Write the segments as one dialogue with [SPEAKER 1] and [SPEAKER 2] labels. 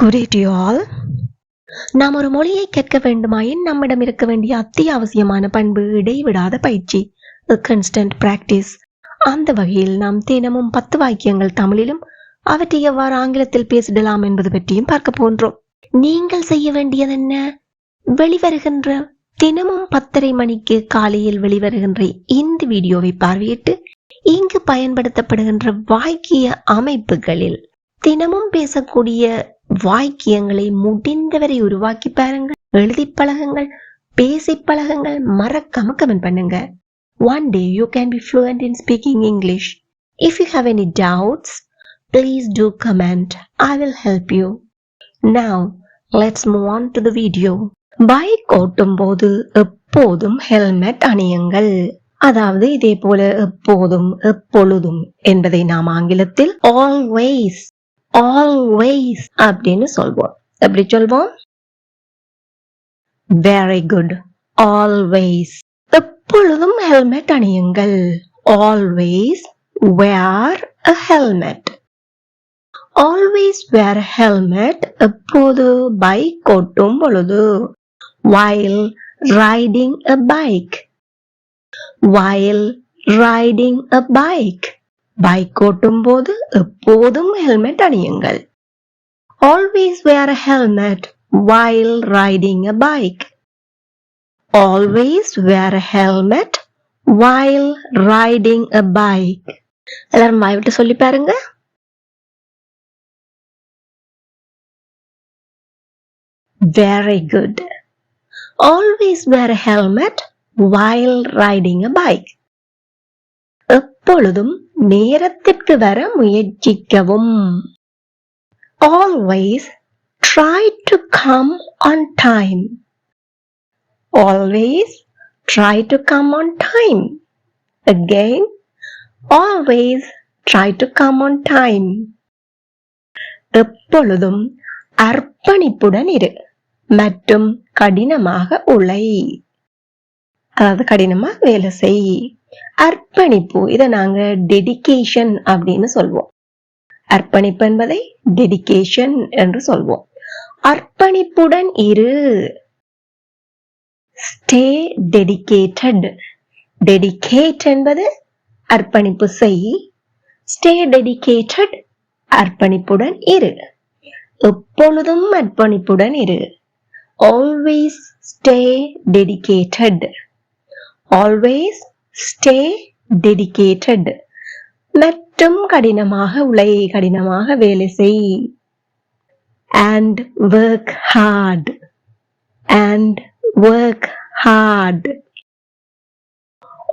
[SPEAKER 1] Good day to you all. நாம் ஒரு மொழியை கற்க வேண்டுமாயின் நம்மிடம் இருக்க வேண்டிய அத்தியாவசியமான பண்பு இடைவிடாத பயிற்சி, constant practice. அந்த வகையில் நாம் தினமும் 10 வாக்கியங்கள் தமிழிலும் அவற்றை எவ்வாறு ஆங்கிலத்தில் பேசிடலாம் என்பது பற்றியும் பார்க்க போன்றோம். நீங்கள் செய்ய வேண்டியது என்ன? வெளிவருகின்ற தினமும் 10:30 மணிக்கு காலையில் வெளிவருகின்ற இந்த வீடியோவை பார்வையிட்டு இங்கு பயன்படுத்தப்படுகின்ற வாக்கிய அமைப்புகளில் தினமும் பேசக்கூடிய வாக்கியங்களை முடிந்தவரை உருவாக்கி பாருங்கள், எழுதி பழகுங்கள், பேசி பழகுங்கள், மறக்காம கமெண்ட் பண்ணுங்க. One day you can be fluent in speaking English. If you have any doubts, please do comment. I will help you. Now, let's move on to the video. Bike ஓட்டும் போது எப்போதும் ஹெல்மெட் அணியுங்கள். அதாவது இதே போல எப்போதும் எப்பொழுதும் என்பதை நாம் ஆங்கிலத்தில் always always அப்படின்னு சொல்வோம். எப்படி சொல்வோம்? Very good. Always. எப்பொழுதும் ஹெல்மெட் அணியுங்கள். Always wear a helmet. Always wear a helmet. எப்போது? பைக் ஓட்டும் பொழுது. While riding a bike. While riding a bike. Bike ஓட்டும் போது எப்போதும் ஹெல்மெட் அணியுங்கள். Always wear a helmet while riding a bike. Always wear a helmet while riding a bike. எல்லாரும் வாய் விட்டு சொல்லி பாருங்க. Very good. Always wear a helmet while riding a bike. எப்பொழுதும் நேரத்திற்கு வர முயற்சிக்கவும். Always try to come on time. Always try to come on time. Again, always try to come on time. எப்பொழுதும் அர்ப்பணிப்புடன் இரு மற்றும் கடினமாக உழை. அதாவது கடினமா வேலை செய். அர்ப்பணிப்பு, இதை நாங்க டெடிகேஷன் அப்படின்னு சொல்வோம். அர்ப்பணிப்பு என்பதை டெடிகேஷன் என்று சொல்வோம். அர்ப்பணிப்புடன் இரு. Stay dedicated. டெடிகேட் என்பது அர்ப்பணிப்பு செய். ஸ்டே டெடிகேட்டட் அர்ப்பணிப்புடன் இரு. எப்பொழுதும் அர்ப்பணிப்புடன் இரு. Always stay dedicated. Always stay dedicated. மற்றும் கடினமாக உழை, கடினமாக வேலை செய். And work hard. And work hard.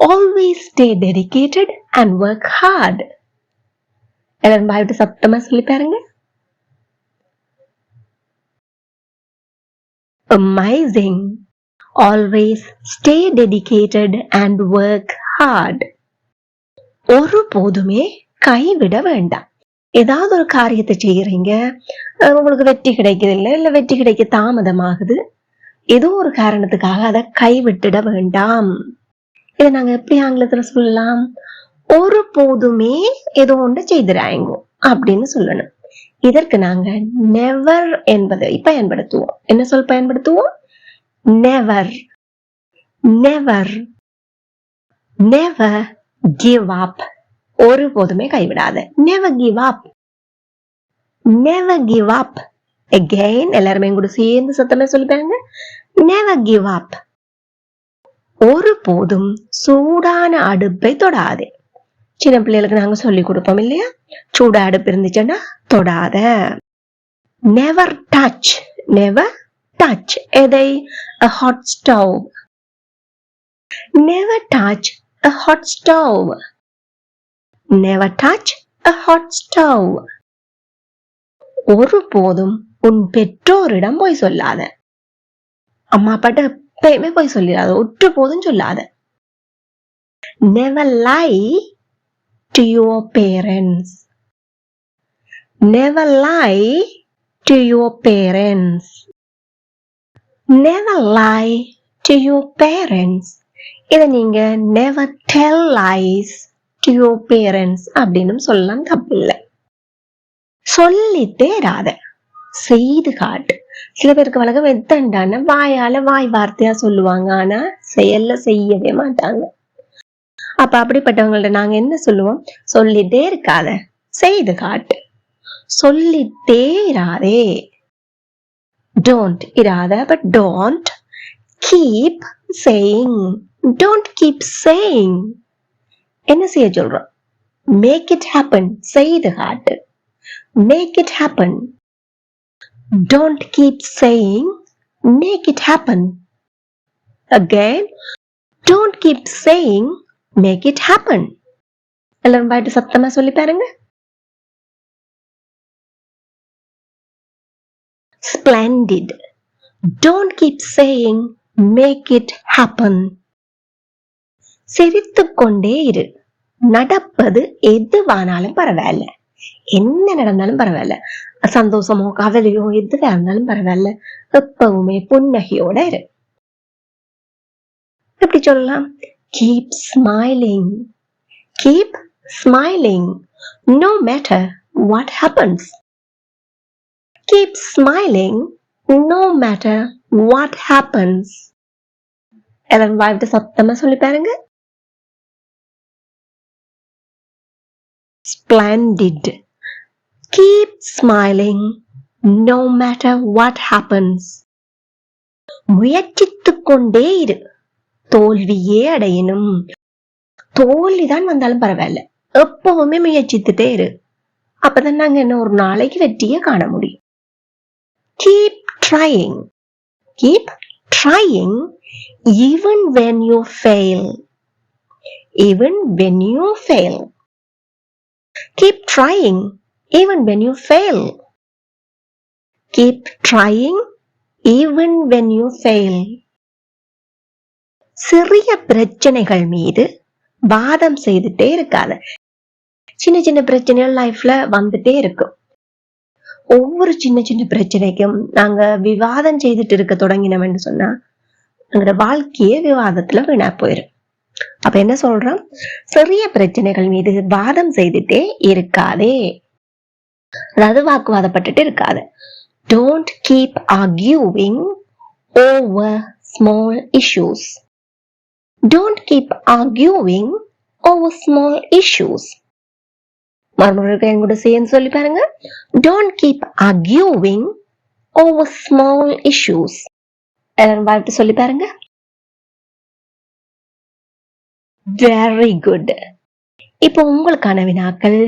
[SPEAKER 1] Always stay dedicated and work hard. எல்லாரும் வாய்விட்டு சத்தமா சொல்லி பாருங்க. Amazing. Always stay dedicated and work hard. ஒரு போதுமே கைவிட வேண்டாம். ஏதாவது ஒரு காரியத்தை செய்யறீங்க, உங்களுக்கு வெற்றி கிடைக்கதில்லை, இல்ல வெற்றி கிடைக்க தாமதமாகுது, ஏதோ ஒரு காரணத்துக்காக அதை கைவிட்டுட வேண்டாம். இதை நாங்க எப்படி ஆங்கிலத்துல சொல்லலாம்? ஒரு போதுமே ஏதோ ஒன்று செய்திராயங்கோ அப்படின்னு சொல்லணும். இதற்கு நாங்க நெவர் என்பதை பயன்படுத்துவோம். என்ன சொல் பயன்படுத்துவோம்? Never. Never. Never give up. ஒரு போதுமே கைவிடாத. Never give up. Never give up. Again, எல்லாருமே கூட சேர்ந்து சத்தமா சொல்லிப்பாங்க. Never give up. ஒரு போதும் சூடான அடுப்பை தொடாதே. சின்ன பிள்ளைகளுக்கு நாங்க சொல்லி கொடுப்போம் இல்லையா? சூட அடுப்பு இருந்துச்சுன்னா தொடாத. Never touch. Never touch. எதை? A hot stove. Never touch a hot stove. Never touch a hot stove. ஒரு போதும் உன் பெற்றோரிடம் போய் சொல்லாத. அம்மா அப்பாட்ட எப்பயுமே போய் சொல்லிடாத. ஒற்று போதும் சொல்லாத. Never lie to your parents. Never lie to your parents. Never lie to your parents. இதை நீங்க never tell lies to your parents அப்படின்னு சொல்லலாம், தப்பு இல்லை. சொல்லிட்டே இராத. செய்து காட்டு. சில பேருக்கு வழக்கம் எத்தண்டான வாயால வாய் வார்த்தையா சொல்லுவாங்க, ஆனா செயல்ல செய்யவே மாட்டாங்க. அப்ப அப்படிப்பட்டவங்கள்ட்ட நாங்க என்ன சொல்லுவோம்? சொல்லிட்டே இருக்காத, செய்து காட்டு. சொல்லிட்டே இராதே. Don't இராத, but don't keep saying. Don't keep saying. என்ன செய்ய சொல்றோம்? Make it happen. செய்து காட்டு. Make it happen. Don't keep saying, make it happen. Again, don't keep saying, make it happen. எல்லாரும் பாட்டு சத்தமா சொல்லி பாருங்க. Splendid. Don't keep saying, make it happen. சிரித்துக் கொண்டே இரு. நடப்பது எதுவானாலும் பரவாயில்ல, என்ன நடந்தாலும் பரவாயில்ல, சந்தோஷமோ கவலையோ எதுவா இருந்தாலும் பரவாயில்ல, எப்பவுமே புன்னகையோட இரு. எப்படி சொல்லலாம்? Keep smiling. Keep smiling no matter what happens. Keep smiling no matter what happens. எல்லாரும் வாய்விட்டு சத்தமா சொல்லி பாருங்க. Splendid. Keep smiling no matter what happens. முயற்சித்துக் கொண்டே இரு. தோல்வியே அடையணும். தோல்விதான் வந்தாலும் பரவாயில்ல, எப்பவுமே முயற்சித்துட்டே இரு. அப்பதான் நாங்க என்ன ஒரு நாளைக்கு வெற்றியை காண முடியும். Keep trying. Keep trying even when you fail. Even when you fail. Keep trying even when you fail. Keep trying even when you fail. சிறிய பிரச்சனைகள் மீது வாதம் செய்துட்டே இருக்காத. சின்ன சின்ன பிரச்சனைகள் லைஃப்ல வந்துட்டே இருக்கும். ஒவ்வொரு சின்ன சின்ன பிரச்சனைக்கும் நாங்க விவாதம் செய்துட்டு இருக்க தொடங்கினோம் என்று சொன்னா எங்களோட வாழ்க்கையே விவாதத்துல வீணா போயிரும். அப்ப என்ன சொல்றோம்? சிறிய பிரச்சனைகள் மீது வாதம் செய்துட்டே இருக்காதே, அதாவது வாக்குவாதப்பட்டுட்டு இருக்காது. Don't keep arguing over small issues. Don't keep arguing over small issues. மறுமுறை கூட சேர்ந்து சொல்லி பாருங்க. Don't keep arguing over small issues. எல்லாரும் பார்த்து சொல்லி பாருங்க. Very good. இப்போ உங்களுக்கான வினாக்கள்.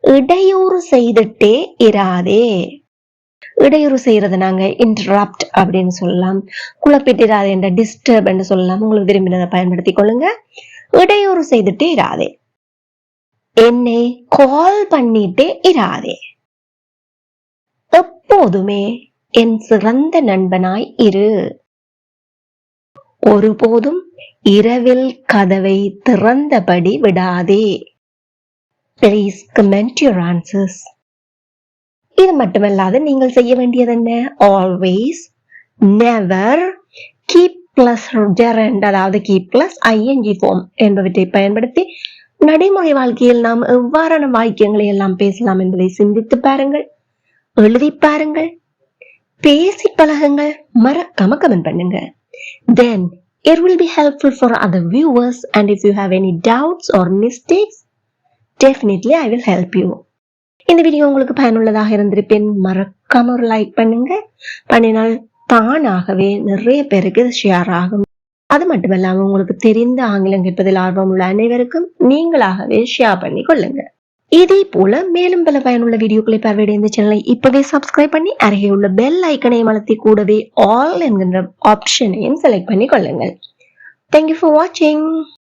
[SPEAKER 1] இடையூறு செய்துட்டே இராதே. இடையூறு செய்யறத நாங்க இன்டரப்ட் அப்படின்னு சொல்லலாம். குழப்பிட்டிராதே என்ற டிஸ்டர்ப் என்று சொல்லலாம். உங்களுக்கு விரும்பினதை பயன்படுத்தி கொள்ளுங்க. இடையூறு செய்துட்டே இராதே. என்னை கால் பண்ணிட்டே இராதே. எப்போதுமே என் சிறந்த நண்பனாய் இரு. ஒருபோதும் இரவில் கதவை திறந்தபடி விடாதே. Please comment your answers. இது மட்டுமல்லாது நீங்கள் செய்ய வேண்டியது என்ன? Always, never, keep plus gerund, அதாவது keep plus ing form என்பவற்றை பயன்படுத்தி நடைமுறை வாழ்க்கையில் நாம் எவ்வாறான வாக்கியங்களை எல்லாம் பேசலாம் என்பதை சிந்தித்து பாருங்கள், எழுதி பாருங்கள், பேசி பழகுங்கள், மறக்காம கமெண்ட் பண்ணுங்க. Then it will be helpful for other viewers, and if you have any doubts or mistakes, definitely I will help you. இந்த வீடியோ உங்களுக்கு பயனுள்ளதாக இருந்திருப்பேன். மறக்காம ஒரு லைக் பண்ணுங்க. பண்ணினால் தானாகவே நிறைய பேருக்கு ஷேர் ஆகும். அது மட்டுமல்லாம உங்களுக்கு தெரிந்த ஆங்கிலம் கேட்பதில் ஆர்வம் உள்ள அனைவருக்கும் நீங்களாகவே ஷேர் பண்ணி கொள்ளுங்க. இதே போல மேலும் பல பயனுள்ள வீடியோக்களை பார்வையிட இந்த சேனலை இப்பவே சப்ஸ்கிரைப் பண்ணி அருகே உள்ள பெல் ஐக்கனையும் அழுத்தி கூடவே ஆல் என்கின்ற ஆப்ஷனையும் செலக்ட் பண்ணி கொள்ளுங்கள். Thank you for watching.